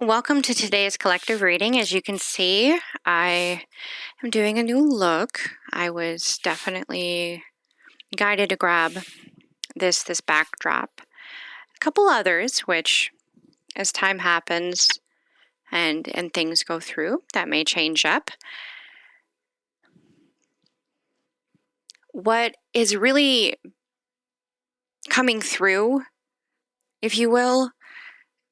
Welcome to today's collective reading. As you can see, I am doing a new look. I was definitely guided to grab this backdrop. A couple others, which as time happens and things go through, that may change up. What is really coming through, if you will,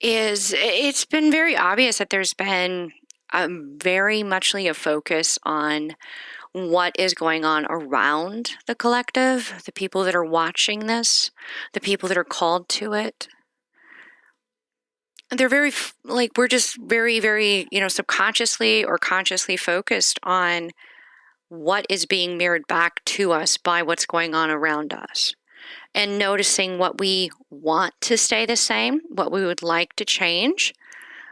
is it's been very obvious that there's been very muchly a focus on what is going on around the collective, the people that are watching this, the people that are called to it. They're very, we're just very, very, subconsciously or consciously focused on what is being mirrored back to us by what's going on around us. And noticing what we want to stay the same, what we would like to change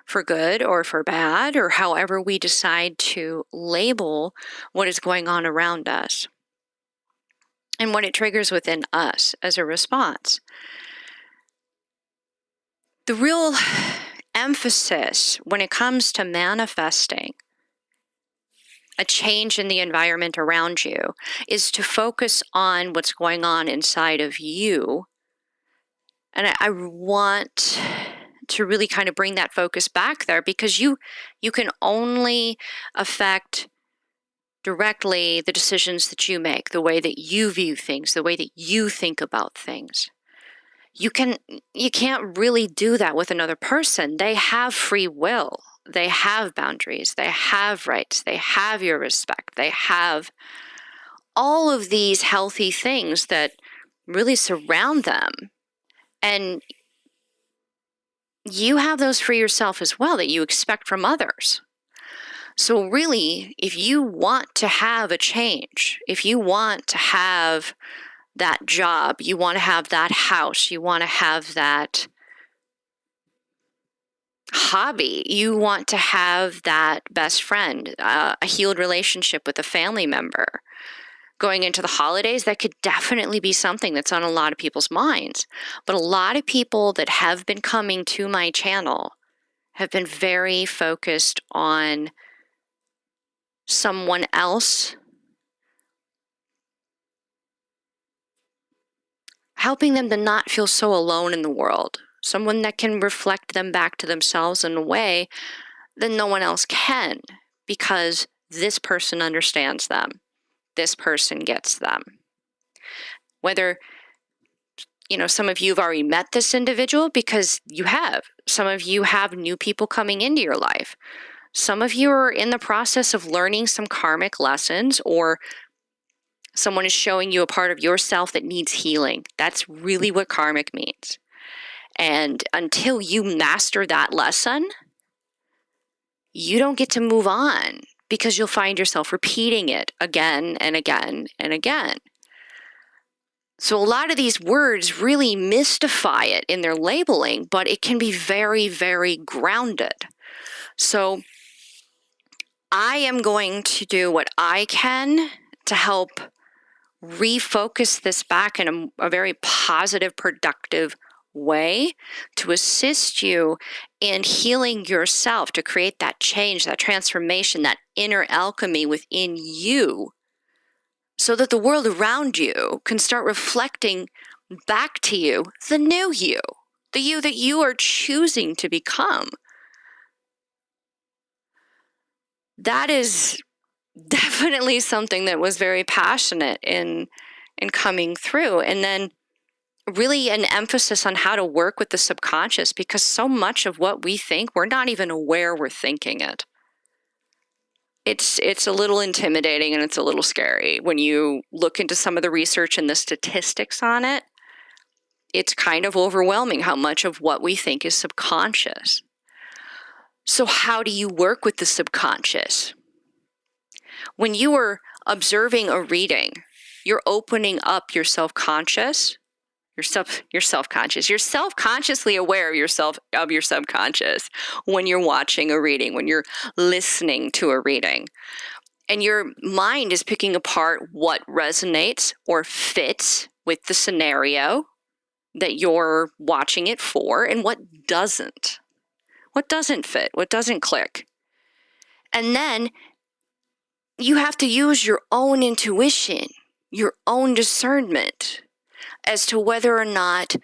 for good or for bad, or however we decide to label what is going on around us and what it triggers within us as a response. The real emphasis when it comes to manifesting a change in the environment around you is to focus on what's going on inside of you. And I want to really kind of bring that focus back there, because you can only affect directly the decisions that you make, the way that you view things, the way that you think about things. You can't really do that with another person. They have free will. They have boundaries. They have rights. They have your respect. They have all of these healthy things that really surround them. And you have those for yourself as well that you expect from others. So really, if you want to have a change, if you want to have that job, you want to have that house, you want to have that hobby, you want to have that best friend, a healed relationship with a family member, going into the holidays, that could definitely be something that's on a lot of people's minds. But a lot of people that have been coming to my channel have been very focused on someone else, helping them to not feel so alone in the world. Someone that can reflect them back to themselves in a way that no one else can, because this person understands them. This person gets them. Whether, some of you have already met this individual, because you have. Some of you have new people coming into your life. Some of you are in the process of learning some karmic lessons, or someone is showing you a part of yourself that needs healing. That's really what karmic means. And until you master that lesson, you don't get to move on, because you'll find yourself repeating it again and again and again. So a lot of these words really mystify it in their labeling, but it can be very, very grounded. So I am going to do what I can to help refocus this back in a very positive, productive way, to assist you in healing yourself, to create that change, that transformation, that inner alchemy within you, so that the world around you can start reflecting back to you the new you, the you that you are choosing to become. That is definitely something that was very passionate in coming through. And then really an emphasis on how to work with the subconscious, because so much of what we think, we're not even aware we're thinking it. It's a little intimidating, and it's a little scary when you look into some of the research and the statistics on it. It's kind of overwhelming how much of what we think is subconscious. So how do you work with the subconscious? When you are observing a reading, you're opening up your self-conscious. You're self-conscious. You're self-consciously aware of your subconscious when you're watching a reading, when you're listening to a reading. And your mind is picking apart what resonates or fits with the scenario that you're watching it for, and what doesn't. what doesn't fit, what doesn't click. And then you have to use your own intuition, your own discernment as to whether or not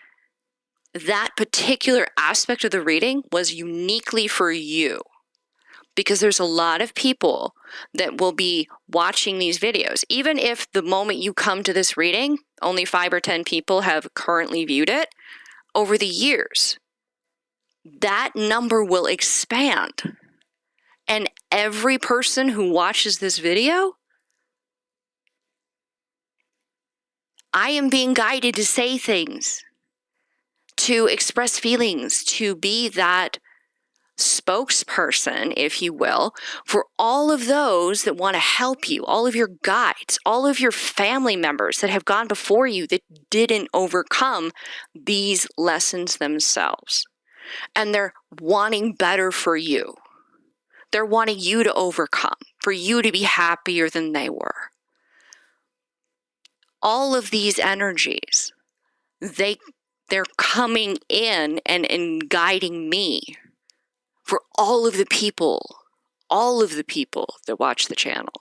that particular aspect of the reading was uniquely for you. Because there's a lot of people that will be watching these videos. Even if the moment you come to this reading, only 5 or 10 people have currently viewed it, over the years, that number will expand. And every person who watches this video, I am being guided to say things, to express feelings, to be that spokesperson, if you will, for all of those that want to help you, all of your guides, all of your family members that have gone before you that didn't overcome these lessons themselves. And they're wanting better for you. They're wanting you to overcome, for you to be happier than they were. All of these energies, they're coming in and guiding me for all of the people that watch the channel.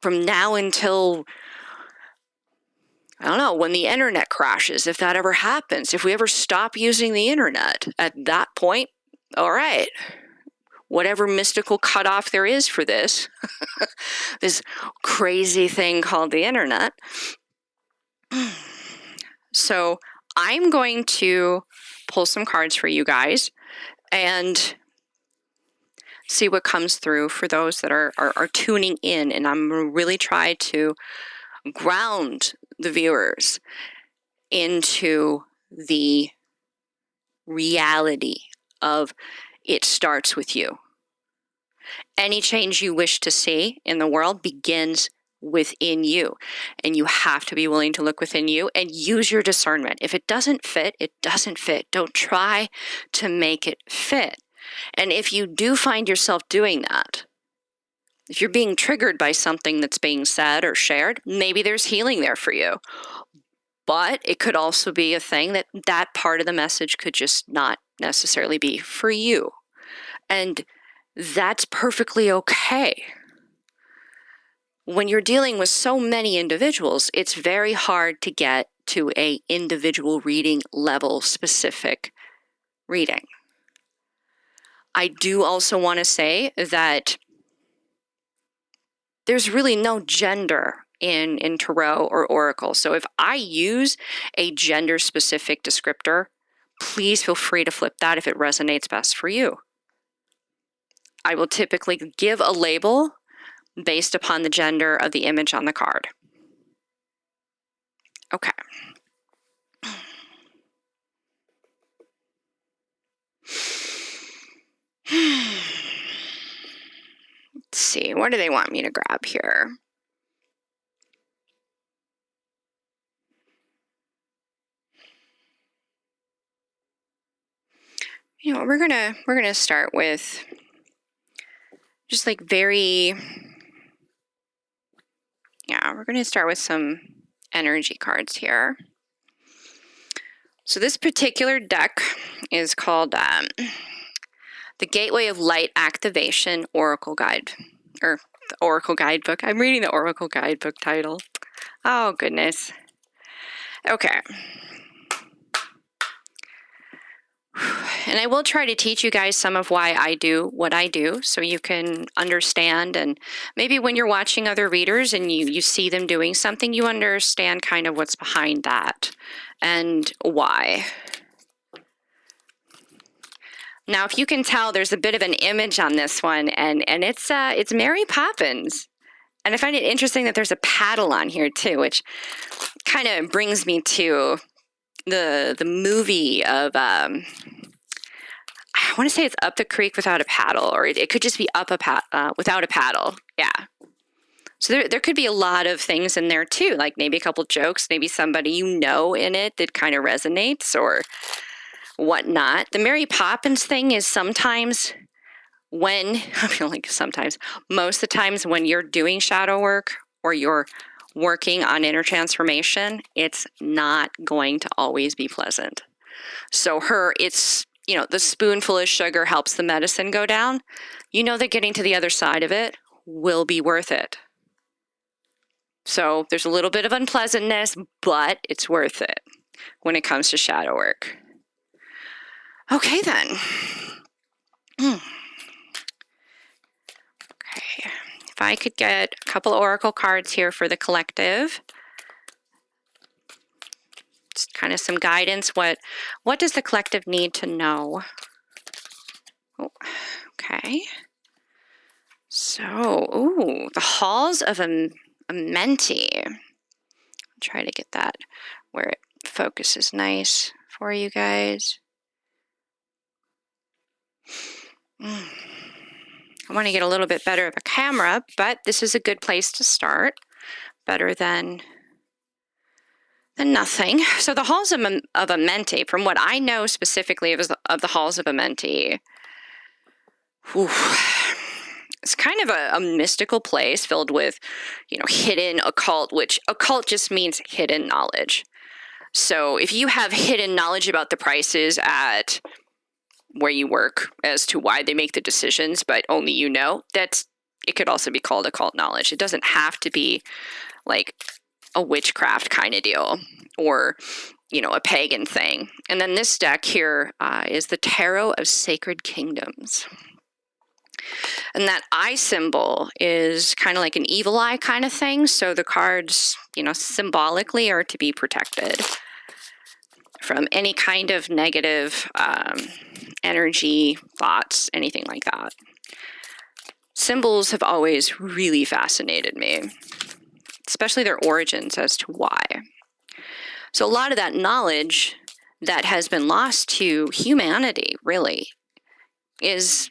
From now until, I don't know, when the internet crashes, if that ever happens, if we ever stop using the internet, at that point, all right, whatever mystical cutoff there is for this, this crazy thing called the internet. So I'm going to pull some cards for you guys and see what comes through for those that are tuning in. And I'm going to really try to ground the viewers into the reality of it starts with you. Any change you wish to see in the world begins within you. And you have to be willing to look within you and use your discernment. If it doesn't fit, it doesn't fit. Don't try to make it fit. And if you do find yourself doing that, if you're being triggered by something that's being said or shared, maybe there's healing there for you. But it could also be a thing that part of the message could just not necessarily be for you. And that's perfectly okay. When you're dealing with so many individuals, it's very hard to get to an individual reading level specific reading. I do also want to say that there's really no gender in tarot or oracle. So if I use a gender specific descriptor, please feel free to flip that if it resonates best for you. I will typically give a label based upon the gender of the image on the card. Okay. Let's see, what do they want me to grab here? You know, we're gonna start with just like we're gonna start with some energy cards here. So this particular deck is called the Gateway of Light Activation Oracle Guide, or the Oracle Guidebook. I'm reading the Oracle Guidebook title. Oh, goodness. Okay. And I will try to teach you guys some of why I do what I do so you can understand. And maybe when you're watching other readers and you see them doing something, you understand kind of what's behind that and why. Now, if you can tell, there's a bit of an image on this one, and it's Mary Poppins. And I find it interesting that there's a paddle on here too, which kind of brings me to the movie of I want to say it's Up the Creek Without a Paddle, or it could just be Up Without a Paddle. Yeah. So there could be a lot of things in there too, like maybe a couple jokes, maybe somebody you know in it that kind of resonates or whatnot. The Mary Poppins thing is sometimes most of the times when you're doing shadow work or you're working on inner transformation, it's not going to always be pleasant. So it's the spoonful of sugar helps the medicine go down, you know that getting to the other side of it will be worth it. So there's a little bit of unpleasantness, but it's worth it when it comes to shadow work. Okay, then. Okay. If I could get a couple oracle cards here for the collective. Just kind of some guidance. What does the collective need to know? Oh, okay. So, the halls of a mentee. I'll try to get that where it focuses nice for you guys. I want to get a little bit better of a camera, but this is a good place to start. Better than nothing. So the halls of a mentee, from what I know specifically of the halls of a mentee, it's kind of a mystical place filled with, hidden occult, which occult just means hidden knowledge. So if you have hidden knowledge about the prices at where you work as to why they make the decisions, but only you know, it could also be called occult knowledge. It doesn't have to be like a witchcraft kind of deal or, a pagan thing. And then this deck here is the Tarot of Sacred Kingdoms. And that eye symbol is kind of like an evil eye kind of thing. So the cards, symbolically are to be protected from any kind of negative energy, thoughts, anything like that. Symbols have always really fascinated me, especially their origins as to why. So a lot of that knowledge that has been lost to humanity, really, is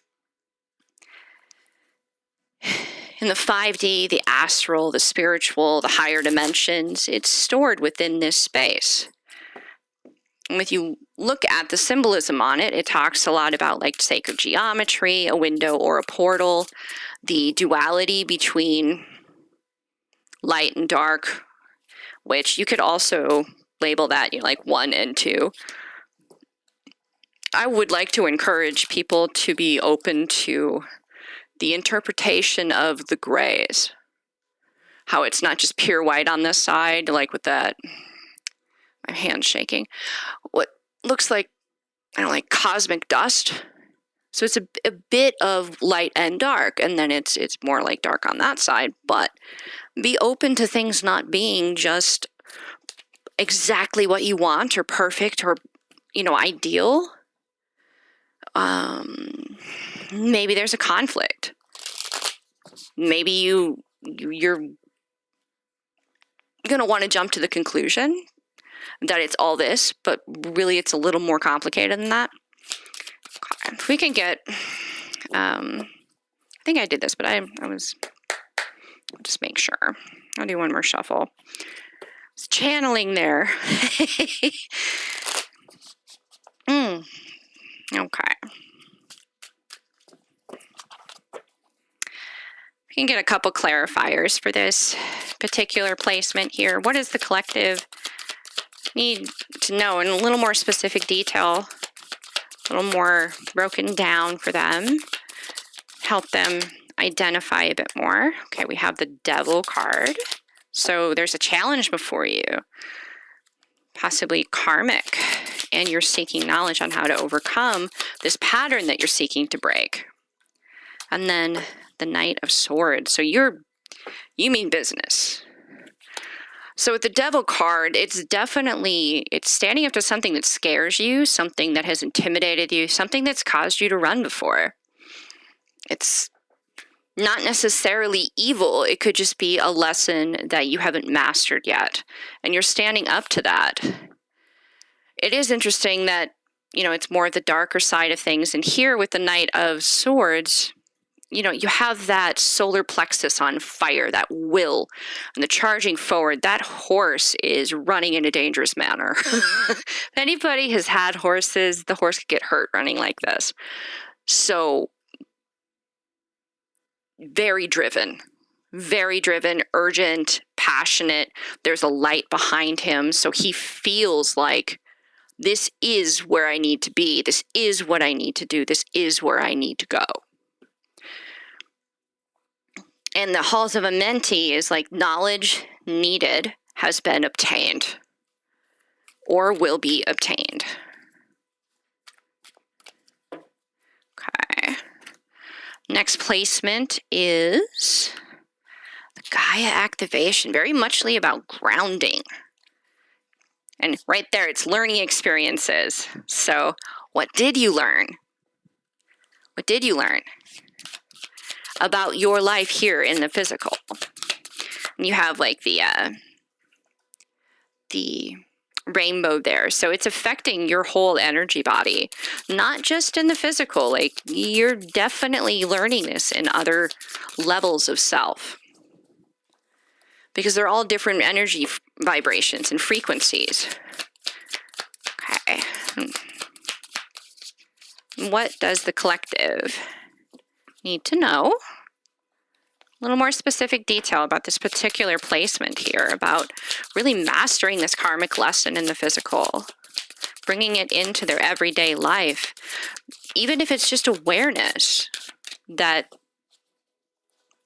in the 5D, the astral, the spiritual, the higher dimensions. It's stored within this space. And if you look at the symbolism on it, it talks a lot about like sacred geometry, a window or a portal, the duality between light and dark, which you could also label that, like 1 and 2. I would like to encourage people to be open to the interpretation of the grays. How it's not just pure white on this side, like with that, my hand's shaking. What looks like, cosmic dust. So it's a bit of light and dark, and then it's more like dark on that side, but be open to things not being just exactly what you want or perfect or, ideal. Maybe there's a conflict. Maybe you're going to want to jump to the conclusion that it's all this, but really it's a little more complicated than that. Okay. If we can get, I think I did this, but I'll just make sure. I'll do one more shuffle. It's channeling there. Okay. We can get a couple clarifiers for this particular placement here. What does the collective need to know in a little more specific detail, a little more broken down for them, help them identify a bit more? Okay, we have the Devil card. So there's a challenge before you, possibly karmic, and you're seeking knowledge on how to overcome this pattern that you're seeking to break. And then the Knight of Swords. So you mean business. So with the Devil card, it's standing up to something that scares you, something that has intimidated you, something that's caused you to run before. It's not necessarily evil. It could just be a lesson that you haven't mastered yet, and you're standing up to that. It is interesting that, it's more the darker side of things. And here with the Knight of Swords, you have that solar plexus on fire, that will, and the charging forward. That horse is running in a dangerous manner. If anybody has had horses, the horse could get hurt running like this. So very driven, urgent, passionate. There's a light behind him. So he feels like This is where I need to be. This is what I need to do. This is where I need to go. And the halls of a mentee is like knowledge needed has been obtained or will be obtained. Okay. Next placement is the Gaia activation, very muchly about grounding. And right there, it's learning experiences. So what did you learn? What did you learn about your life here in the physical? And you have like the rainbow there. So it's affecting your whole energy body, not just in the physical. Like you're definitely learning this in other levels of self, because they're all different energy vibrations and frequencies. Okay. What does the collective need to know? A little more specific detail about this particular placement here, about really mastering this karmic lesson in the physical, bringing it into their everyday life, even if it's just awareness that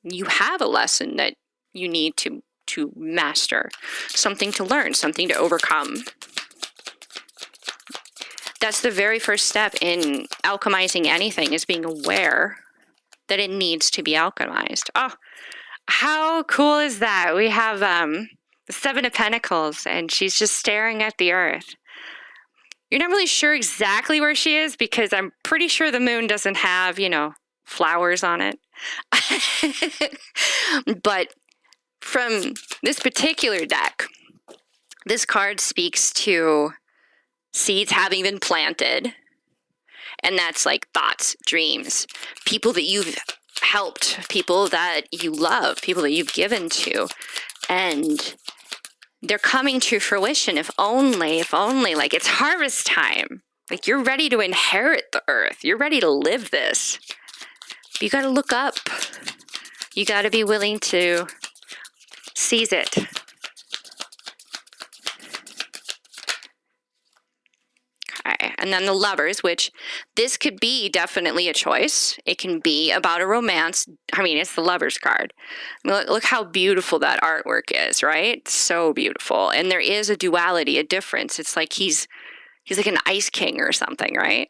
you have a lesson that you need to master, something to learn, something to overcome. That's the very first step in alchemizing anything, is being aware that it needs to be alchemized. Oh, how cool is that? We have the Seven of Pentacles, and she's just staring at the earth. You're not really sure exactly where she is, because I'm pretty sure the moon doesn't have, flowers on it. But from this particular deck, this card speaks to seeds having been planted. And that's like thoughts, dreams, people that you've helped, people that you love, people that you've given to. And they're coming to fruition if only, like it's harvest time. Like you're ready to inherit the earth. You're ready to live this. You got to look up. You got to be willing to seize it. Okay. And then the Lovers, which this could be definitely a choice. It can be about a romance. I mean, it's the Lovers card. I mean, look how beautiful that artwork is, right? So beautiful. And there is a duality, a difference. It's like he's like an ice king or something, right?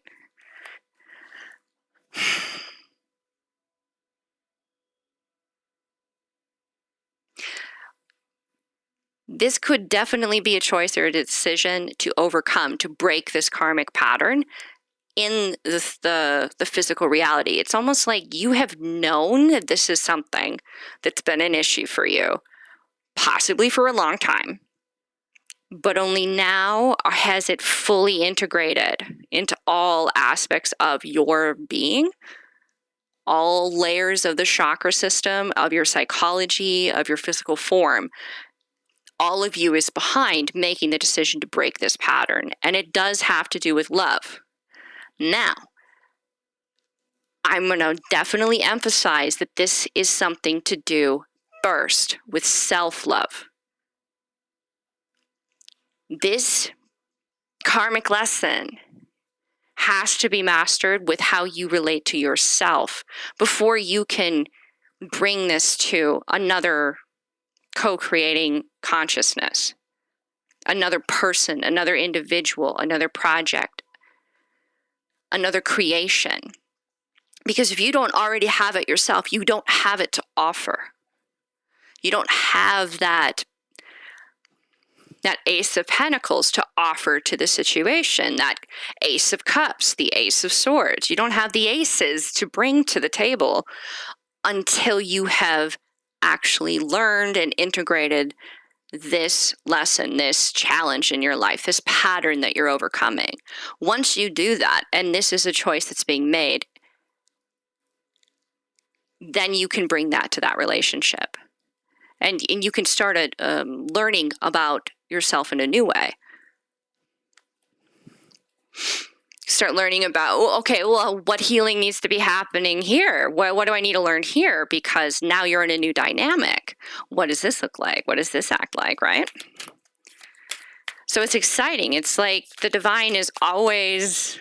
This could definitely be a choice or a decision to overcome, to break this karmic pattern in the physical reality. It's almost like you have known that this is something that's been an issue for you, possibly for a long time, but only now has it fully integrated into all aspects of your being, all layers of the chakra system, of your psychology, of your physical form. All of you is behind making the decision to break this pattern. And it does have to do with love. Now, I'm going to definitely emphasize that this is something to do first with self-love. This karmic lesson has to be mastered with how you relate to yourself before you can bring this to another co-creating consciousness, another person, another individual, another project, another creation. Because if you don't already have it yourself, you don't have it to offer. You don't have that Ace of Pentacles to offer to the situation, that Ace of Cups, the Ace of Swords. You don't have the aces to bring to the table until you have actually learned and integrated this lesson, this challenge in your life, this pattern that you're overcoming. Once you do that, and this is a choice that's being made, then you can bring that to that relationship. And you can start learning about yourself in a new way. Start learning about, okay, well, what healing needs to be happening here? What do I need to learn here? Because now you're in a new dynamic. What does this look like? What does this act like, right? So it's exciting. It's like the divine is always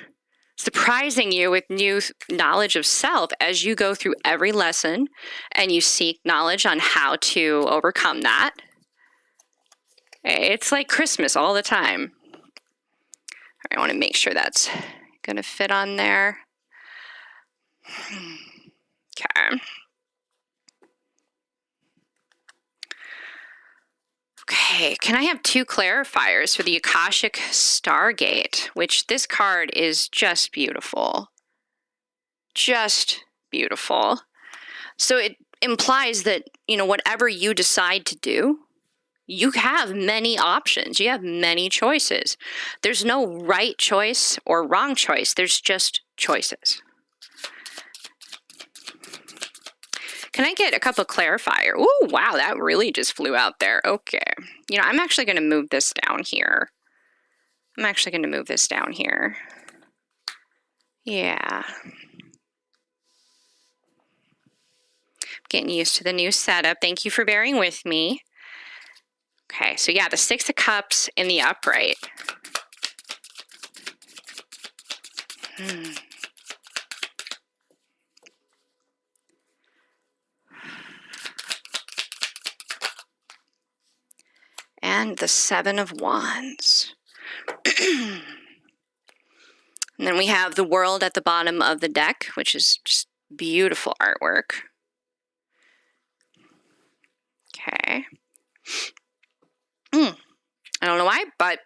surprising you with new knowledge of self as you go through every lesson and you seek knowledge on how to overcome that. It's like Christmas all the time. I want to make sure that's going to fit on there. Okay. Okay, can I have 2 clarifiers for the Akashic Stargate, which this card is just beautiful. Just beautiful. So it implies that, whatever you decide to do, you have many options. You have many choices. There's no right choice or wrong choice. There's just choices. Can I get a couple clarifier? Oh, wow, that really just flew out there. Okay. I'm actually going to move this down here. Yeah. Getting used to the new setup. Thank you for bearing with me. Okay, so yeah, the 6 of Cups in the upright. And the 7 of Wands. And then we have the World at the bottom of the deck, which is just beautiful artwork. Okay. I don't know why, but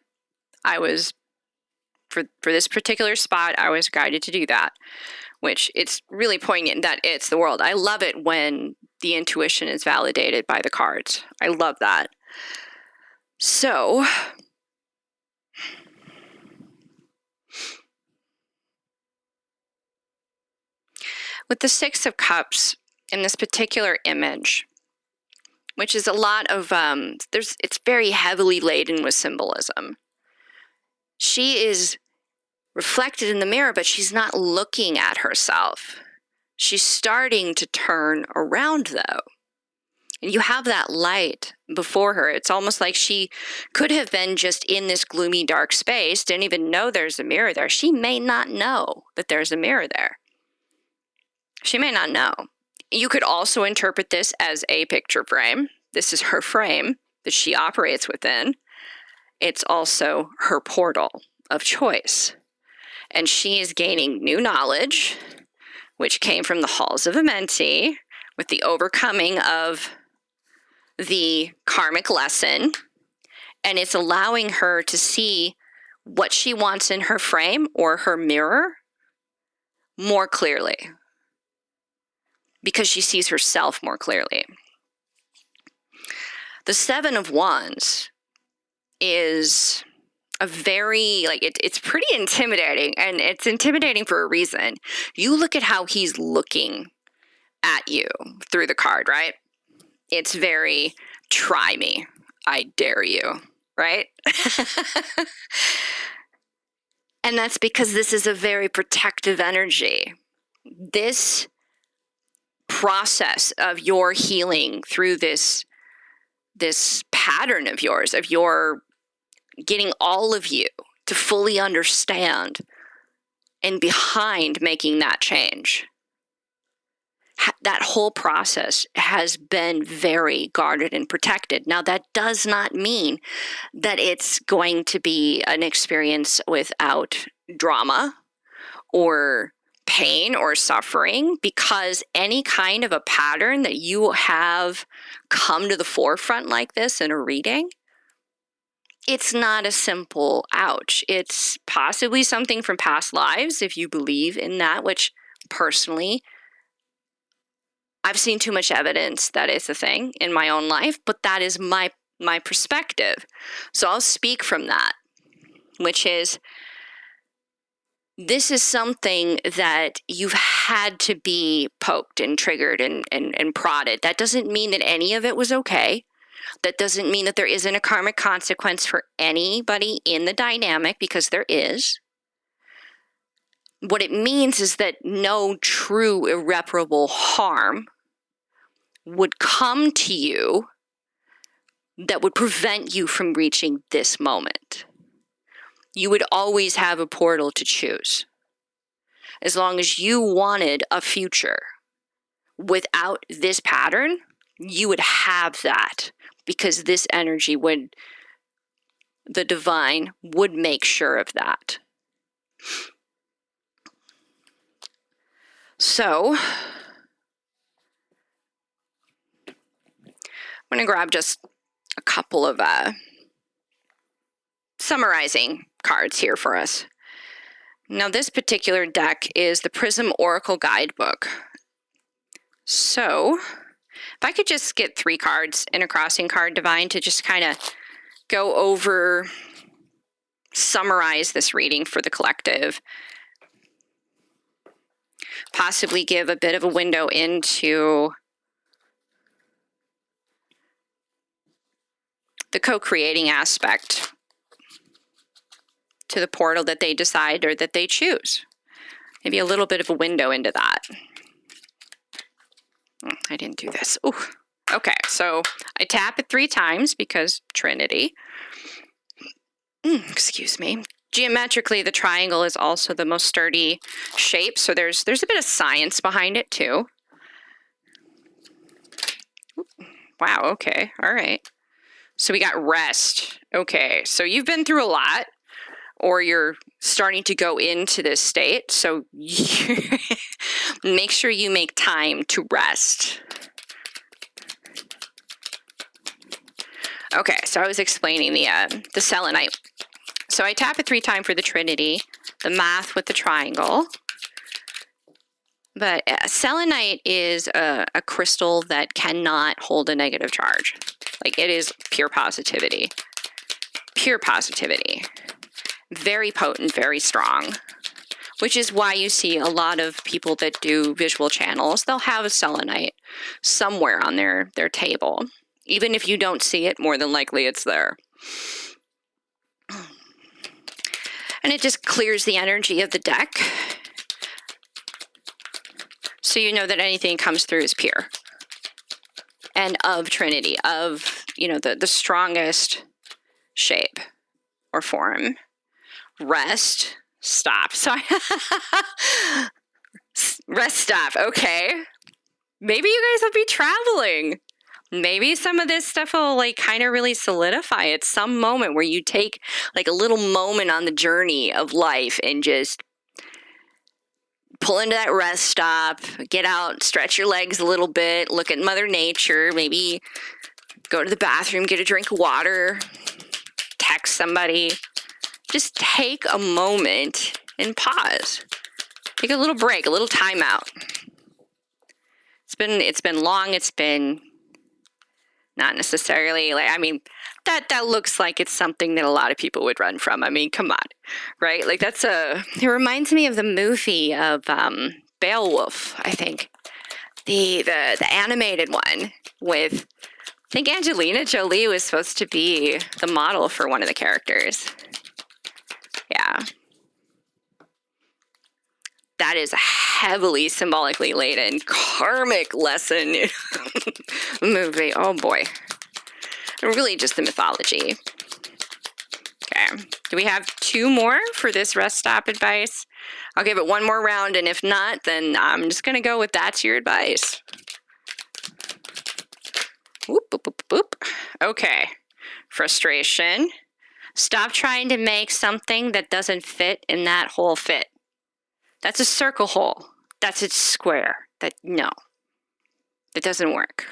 I was, for this particular spot, I was guided to do that, which it's really poignant that it's the World. I love it when the intuition is validated by the cards. I love that. So, with the 6 of Cups in this particular image, which is a lot of, it's very heavily laden with symbolism. She is reflected in the mirror, but she's not looking at herself. She's starting to turn around, though. And you have that light before her. It's almost like she could have been just in this gloomy, dark space, didn't even know there's a mirror there. She may not know that there's a mirror there. She may not know. You could also interpret this as a picture frame. This is her frame that she operates within. It's also her portal of choice. And she is gaining new knowledge, which came from the halls of Amenti, with the overcoming of the karmic lesson. And it's allowing her to see what she wants in her frame or her mirror more clearly, because she sees herself more clearly. The 7 of Wands is a very, it's pretty intimidating, and it's intimidating for a reason. You look at how he's looking at you through the card, right? It's very, try me, I dare you, right? And that's because this is a very protective energy. This process of your healing through this pattern of yours, of your getting all of you to fully understand and behind making that change. That whole process has been very guarded and protected. Now, that does not mean that it's going to be an experience without drama or pain or suffering, because any kind of a pattern that you have come to the forefront like this in a reading, it's not a simple ouch. It's possibly something from past lives, if you believe in that, which personally, I've seen too much evidence that it's a thing in my own life, but that is my perspective. So I'll speak from that, which is, this is something that you've had to be poked and triggered and prodded. That doesn't mean that any of it was okay. That doesn't mean that there isn't a karmic consequence for anybody in the dynamic, because there is. What it means is that no true irreparable harm would come to you that would prevent you from reaching this moment. you would always have a portal to choose. As long as you wanted a future without this pattern, you would have that, because this energy would, the divine would make sure of that. So I'm going to grab just a couple of summarizing cards here for us. Now, this particular deck is the Prism Oracle Guidebook. So if I could just get 3 cards in a crossing card divine to just kind of go over, summarize this reading for the collective, possibly give a bit of a window into the co-creating aspect to the portal that they decide or that they choose. Maybe a little bit of a window into that. I didn't do this. Ooh. Okay, so I tap it 3 times because Trinity. Excuse me. Geometrically, the triangle is also the most sturdy shape, so there's a bit of science behind it too. Wow, okay, all right. So we got rest. Okay, so you've been through a lot, or you're starting to go into this state, so make sure you make time to rest. Okay, so I was explaining the selenite. So I tap it 3 times for the Trinity, the math with the triangle. But selenite is a crystal that cannot hold a negative charge. Like, it is pure positivity. Pure positivity. Very potent, very strong. Which is why you see a lot of people that do visual channels, they'll have a selenite somewhere on their table. Even if you don't see it, more than likely it's there. And it just clears the energy of the deck. So you know that anything comes through is pure. And of Trinity, of, you know, the strongest shape or form. Rest, stop. So rest, stop. Okay. Maybe you guys will be traveling. Maybe some of this stuff will like kind of really solidify at some moment where you take like a little moment on the journey of life and just pull into that rest stop, get out, stretch your legs a little bit, look at Mother Nature, maybe go to the bathroom, get a drink of water, text somebody. Just take a moment and pause. Take a little break, a little time out. It's been long, it's been not necessarily like, I mean, that looks like it's something that a lot of people would run from. I mean, come on, right? Like it reminds me of the movie of Beowulf, I think. The animated one with, I think Angelina Jolie was supposed to be the model for one of the characters. Yeah. That is a heavily symbolically laden karmic lesson movie. Oh boy. Really just the mythology. Okay. Do we have 2 more for this rest stop advice? I'll give it 1 more round, and if not, then I'm just going to go with that's your advice. Whoop, boop, boop, boop. Okay. Frustration. Stop trying to make something that doesn't fit in that hole fit. That's a circle hole. That's a square. No. It doesn't work.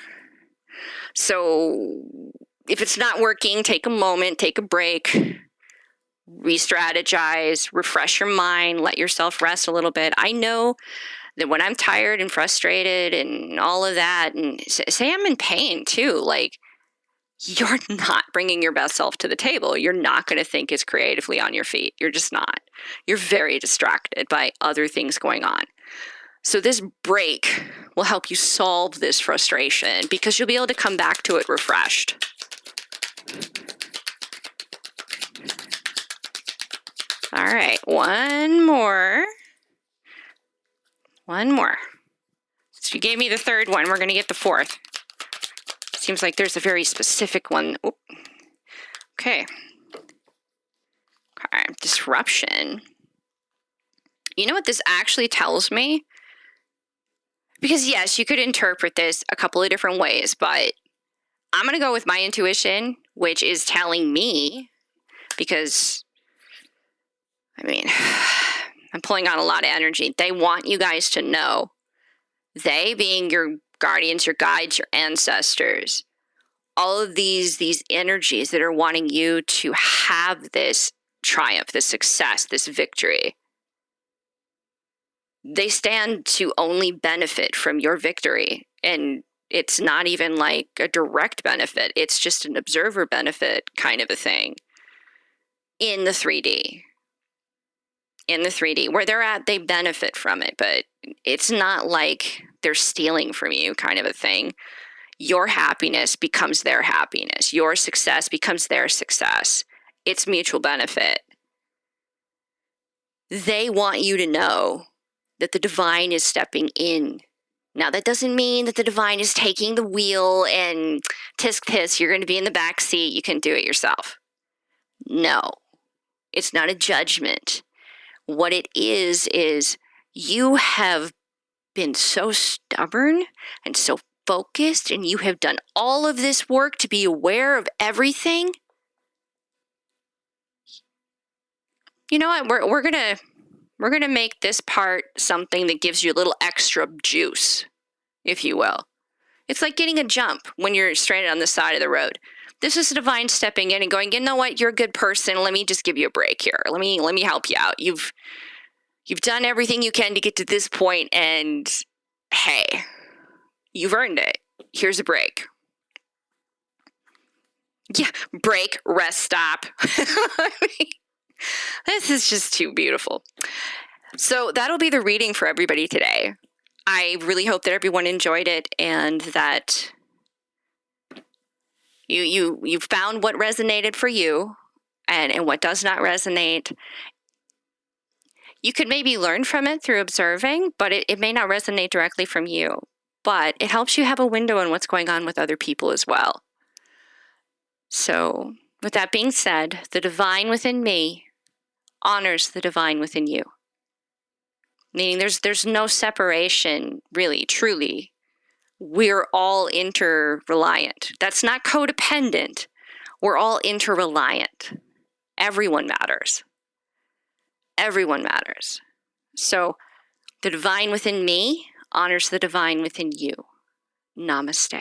So if it's not working, take a moment, take a break, re-strategize, refresh your mind, let yourself rest a little bit. I know that when I'm tired and frustrated and all of that, and say I'm in pain too, like, you're not bringing your best self to the table. You're not going to think as creatively on your feet. You're just not. You're very distracted by other things going on. So this break will help you solve this frustration because you'll be able to come back to it refreshed. All right, one more. So you gave me the 3rd one. We're going to get the 4th. Seems like there's a very specific one. Oop. Okay. disruption. You know what this actually tells me? Because yes, you could interpret this a couple of different ways, but I'm going to go with my intuition, which is telling me, because, I mean, I'm pulling on a lot of energy. They want you guys to know, they being your guardians, your guides, your ancestors, all of these energies that are wanting you to have this triumph, this success, this victory. They stand to only benefit from your victory. And it's not even like a direct benefit. It's just an observer benefit kind of a thing in the 3D. In the 3D, where they're at, they benefit from it, but it's not like they're stealing from you kind of a thing. Your happiness becomes their happiness. Your success becomes their success. It's mutual benefit. They want you to know that the divine is stepping in. Now, that doesn't mean that the divine is taking the wheel and tisk tisk, you're going to be in the back seat, you can do it yourself. No, it's not a judgment. What it is you have been so stubborn and so focused, and you have done all of this work to be aware of everything. You know what? We're gonna make this part something that gives you a little extra juice, if you will. It's like getting a jump when you're stranded on the side of the road. This is the divine stepping in and going, you know what? You're a good person. Let me just give you a break here. Let me help you out. You've done everything you can to get to this point, and hey, you've earned it. Here's a break. Yeah, break, rest, stop. This is just too beautiful. So that'll be the reading for everybody today. I really hope that everyone enjoyed it, and that you found what resonated for you, and what does not resonate. You could maybe learn from it through observing, but it may not resonate directly from you. But it helps you have a window on what's going on with other people as well. So, with that being said, the divine within me honors the divine within you. Meaning there's no separation, really, truly. We're all interreliant. That's not codependent. We're all interreliant. Everyone matters. Everyone matters. So the divine within me honors the divine within you. Namaste.